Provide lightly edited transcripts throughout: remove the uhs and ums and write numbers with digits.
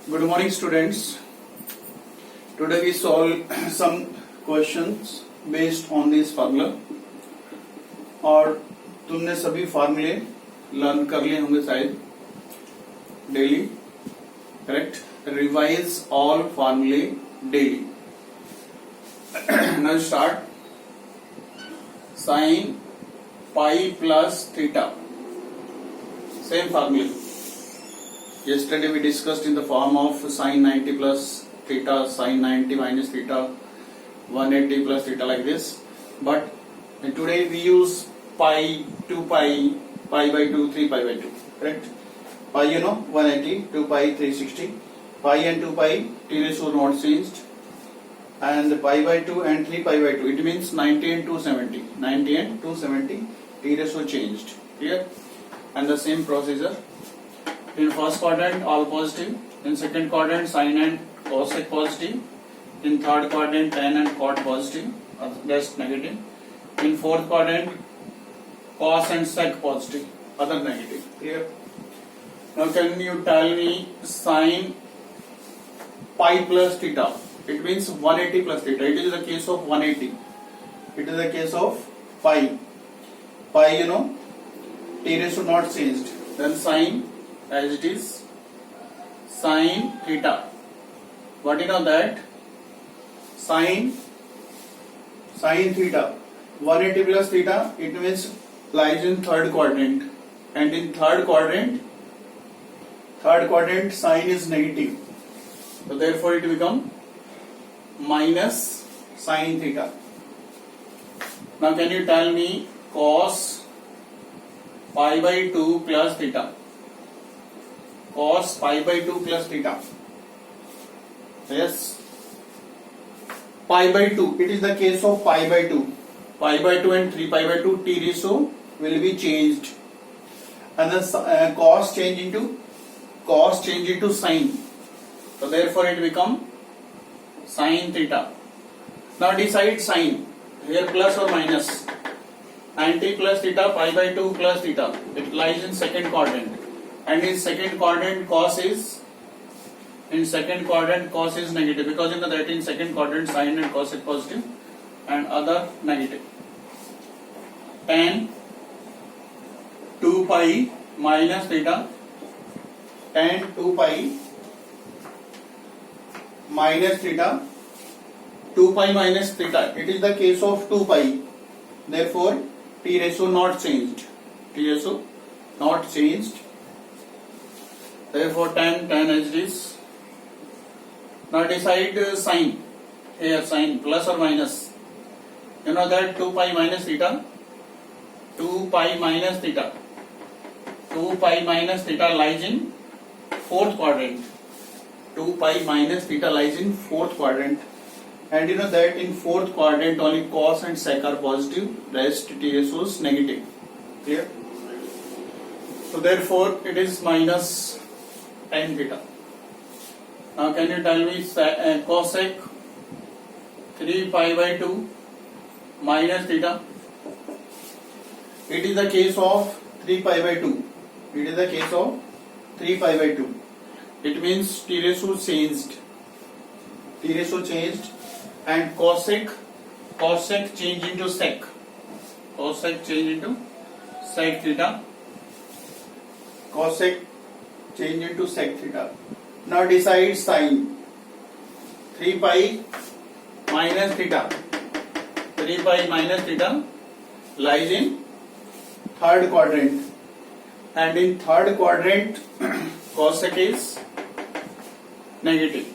Good morning, students. Today we solve some questions based on this formula. और तुमने सभी फार्मूले लर्न कर लिए होंगे शायद डेली, करेक्ट? रिवाइज ऑल फार्मूले daily. Now start. Sin pi plus theta. Same formula. Yesterday we discussed in the form of sin 90 plus theta, sin 90 minus theta, 180 plus theta, like this. But today we use pi, 2 pi, pi by 2, 3 pi by 2. Correct? Pi 180, 2 pi 360. Pi and 2 pi t ratio not changed. And pi by 2 and 3 pi by 2. It means 90 and 270. 90 and 270 t ratio changed. Clear? And the same procedure. In first quadrant all positive, in second quadrant sin and cosec positive, in third quadrant tan and cot positive, rest negative, in fourth quadrant cos and sec positive, other negative. Clear? Now can you tell me sin pi plus theta? It means 180 plus theta. It is the case of 180. It is the case of pi. Pi t ratio not changed. Then sin as it is sin theta. What you know that? Sin theta 180 plus theta, it means lies in third quadrant, and in third quadrant sin is negative, so therefore it become minus sin theta. Now can you tell me cos pi by 2 plus theta? Cos pi by 2 plus theta. Yes. Pi by 2. It is the case of pi by 2. Pi by 2 and 3 pi by 2 t ratio will be changed. And the cos change into sin. So therefore it become sin theta. Now decide sign. Here plus or minus. Anti plus theta, pi by 2 plus theta. It lies in second quadrant. And in second quadrant cos is negative, because that in second quadrant sin and cos is positive and other negative. Tan 2 pi minus theta, tan 2 pi minus theta, 2 pi minus theta. It is the case of 2 pi. Therefore t ratio not changed. Therefore tan as it is. Now decide sign. Here sign plus or minus. You know that 2 pi minus theta. 2 pi minus theta. 2 pi minus theta lies in fourth quadrant. 2 pi minus theta lies in fourth quadrant. And you know that in fourth quadrant only cos and sec are positive. Rest t ratio is negative. Clear? So therefore it is minus tan theta. Now can you tell me cosec 3 pi by 2 minus theta? It is the case of 3 pi by 2. It is the case of 3 pi by 2. It means t ratio changed. And cosec change into sec. Cosec change into sec theta. Cosec change into sec theta. Now decide sin 3 pi minus theta. 3 pi minus theta lies in third quadrant, and in third quadrant cosec is negative.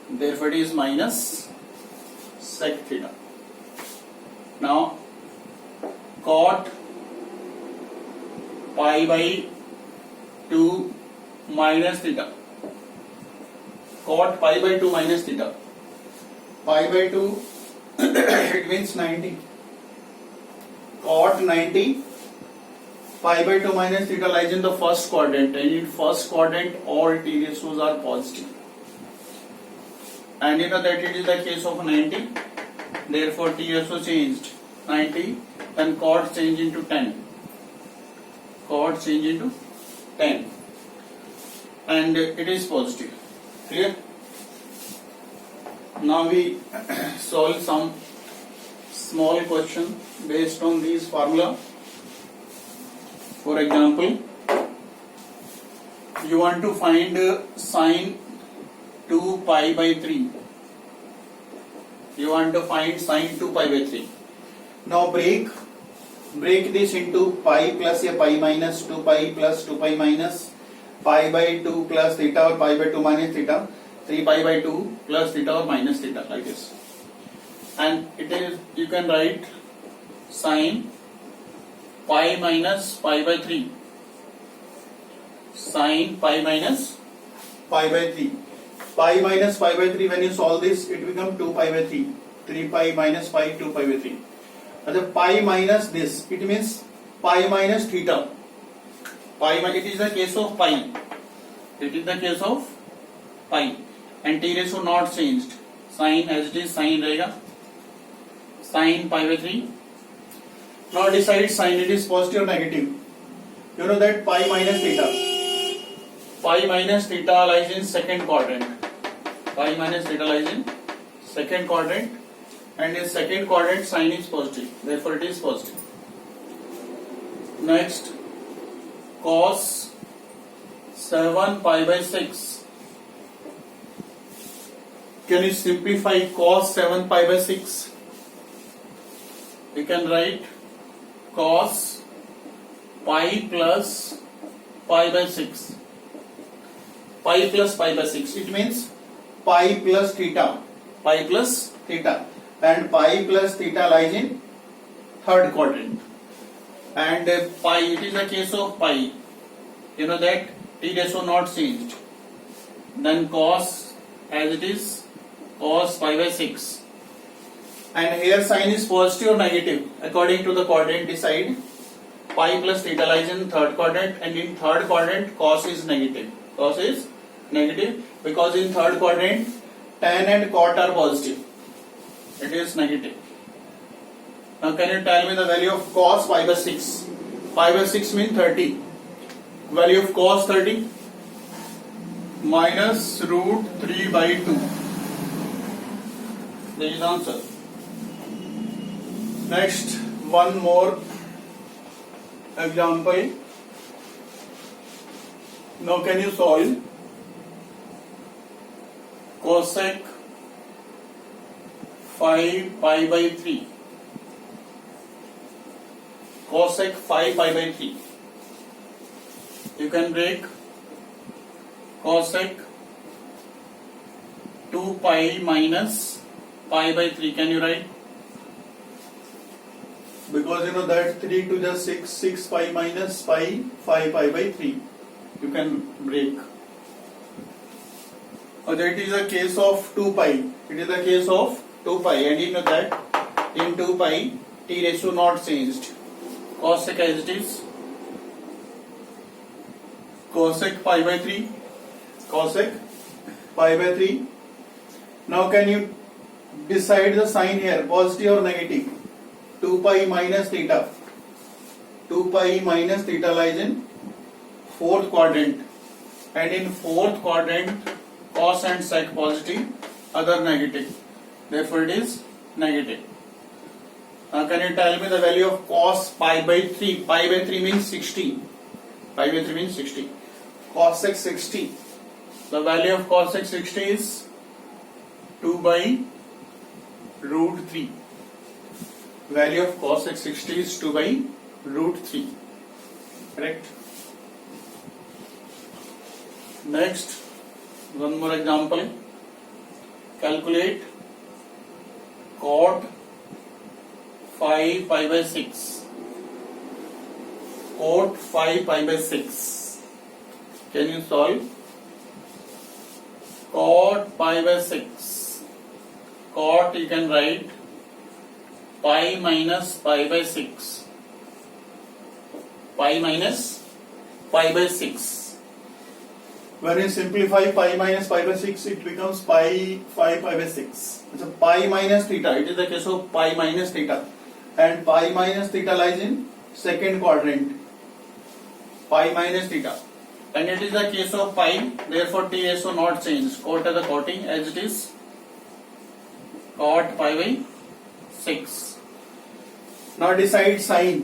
Therefore it is minus sec theta. Now cot pi by 2 minus theta. Cot pi by 2 minus theta. Pi by 2 it means 90. Cot 90. Pi by 2 minus theta lies in the first quadrant, and in first quadrant all t ratios are positive. And you know that it is the case of 90. Therefore t ratio changed. 90. Then cot change into 10. and it is positive. Clear? Now we solve some small question based on these formula. For example, you want to find sine 2 pi by 3. You want to find sine 2 pi by 3. Now break this into pi plus a pi minus 2 pi plus 2 pi minus pi by 2 plus theta or pi by 2 minus theta, 3 pi by 2 plus theta or minus theta, like this. And it is, you can write sine pi minus pi by 3. Sine pi minus pi by 3. Pi minus pi by 3, when you solve this, it becomes 2 pi by 3. 3 pi minus pi, 2 pi by 3. The pi minus this, it means pi minus theta. It is the case of pi. It is the case of pi. And t ratio not changed. Sine as it is, sine रहेगा. Sine pi by 3. Now decide sine it is positive or negative. You know that pi minus theta. Pi minus theta lies in second quadrant. Pi minus theta lies in second quadrant. And in second quadrant sine is positive, therefore it is positive. Next, cos 7 pi by 6. Can you simplify cos 7 pi by 6? You can write cos pi plus pi by 6. Pi plus pi by 6. It means pi plus theta. Pi plus theta. And pi plus theta lies in third quadrant. And pi, it is a case of pi. You know that t ratio not changed. Then cos as it is, cos pi by 6. And here sine is positive or negative. According to the quadrant, decide. Pi plus theta lies in third quadrant, and in third quadrant cos is negative. Cos is negative because in third quadrant tan and cot are positive. It is negative. Now can you tell me the value of cos pi by 6? Pi by 6 means 30. Value of cos 30 minus root 3 by 2. This is the answer. Next, one more example. Now can you solve cosec 5 pi by 3. Cosec 5 pi by 3. You can break cosec 2 pi minus pi by 3. Can you write? Because you know that 3 to the 6, 6 pi minus pi, 5 pi by 3. You can break. That is a case of 2 pi. It is a case of 2 pi, and you know that in 2 pi t ratio not changed. Cosec as it is, cosec pi by 3, cosec pi by 3. Now can you decide the sign here, positive or negative? 2 pi minus theta. 2 pi minus theta lies in fourth quadrant, and in fourth quadrant cos and sec positive, other negative. Therefore it is negative. Now can you tell me the value of cos pi by 3? Pi by 3 means 60. Pi by 3 means 60. Cosec 60. The value of cosec 60 is 2 by root 3. Value of cosec 60 is 2 by root 3. Correct? Next, one more example. Calculate cot 5 pi by 6. Cot 5 pi by 6. Can you solve? Cot pi by 6. Cot you can write pi minus pi by 6. Pi minus pi by 6. When you simplify pi minus pi by 6, it becomes pi 5 pi by 6. So pi minus theta, it is the case of pi minus theta. And pi minus theta lies in second quadrant. Pi minus theta. and it is the case of pi, therefore t ratio not changed. Cot as the cotting as it is, cot pi by 6. Now decide sine.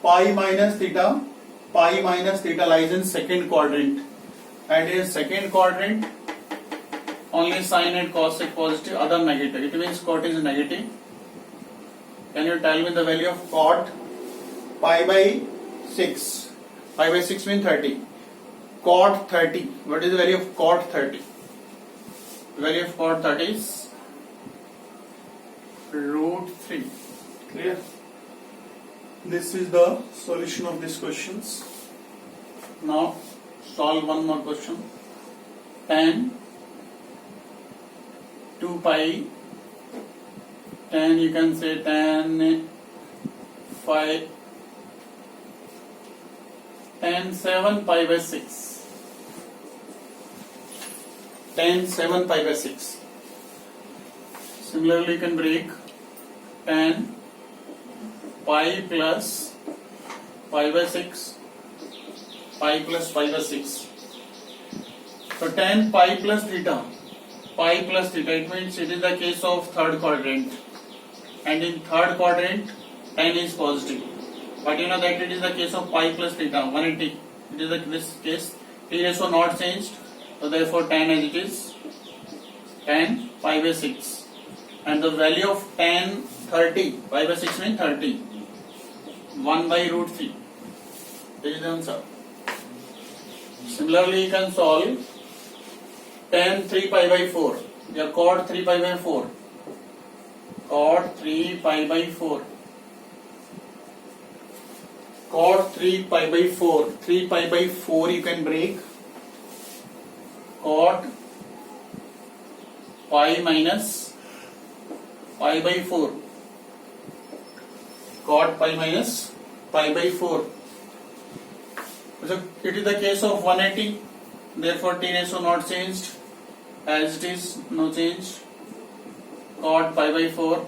Pi minus theta lies in second quadrant, and in second quadrant only sine and cos are positive, other negative. It means cot is negative. Can you tell me the value of cot? Pi by 6. Pi by 6 means 30. Cot 30. What is the value of cot 30? The value of cot 30 is root 3. Clear? This is the solution of these questions. Now solve one more question. Tan 2 pi, tan you can say tan 5, tan 7 pi by 6, tan 7 pi by 6. Similarly you can break tan pi plus pi by 6, pi plus pi by 6. So tan pi plus theta, it means it is the case of third quadrant, and in third quadrant tan is positive, but you know that it is the case of pi plus theta 180. It is this case, t ratio not changed, so therefore tan as it is, tan pi by 6, and the value of tan 30, pi by 6 means 30, 1 by root 3. This is the answer. Similarly you can solve tan 3 pi by 4, या cot 3 pi by 4, cot 3 pi by 4, cot 3 pi by 4, 3 pi by 4 you can break, cot pi minus pi by 4, cot pi minus pi by 4. So it is the case of 180, therefore t ratio not changed, as it is, no change, cot pi by 4.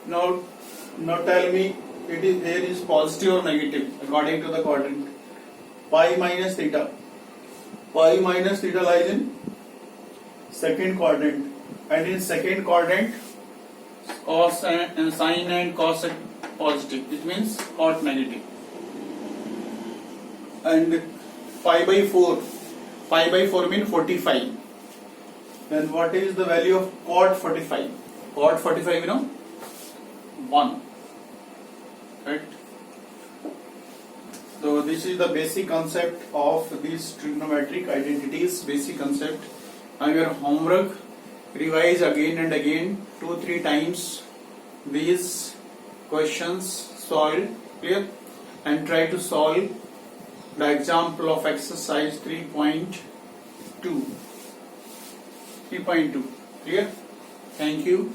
Now tell me, it is there is positive or negative according to the quadrant. Pi minus theta lies in second quadrant, and in second quadrant cos and sine and cos are positive, it means cot negative. And pi by 4 means 45. Then what is the value of cot 45? Cot 45 you know, 1. Right? So this is the basic concept of these trigonometric identities, basic concept. Now your homework, revise again and again 2-3 times these questions, solve, clear, and try to solve the example of exercise 3.2. Clear? Thank you.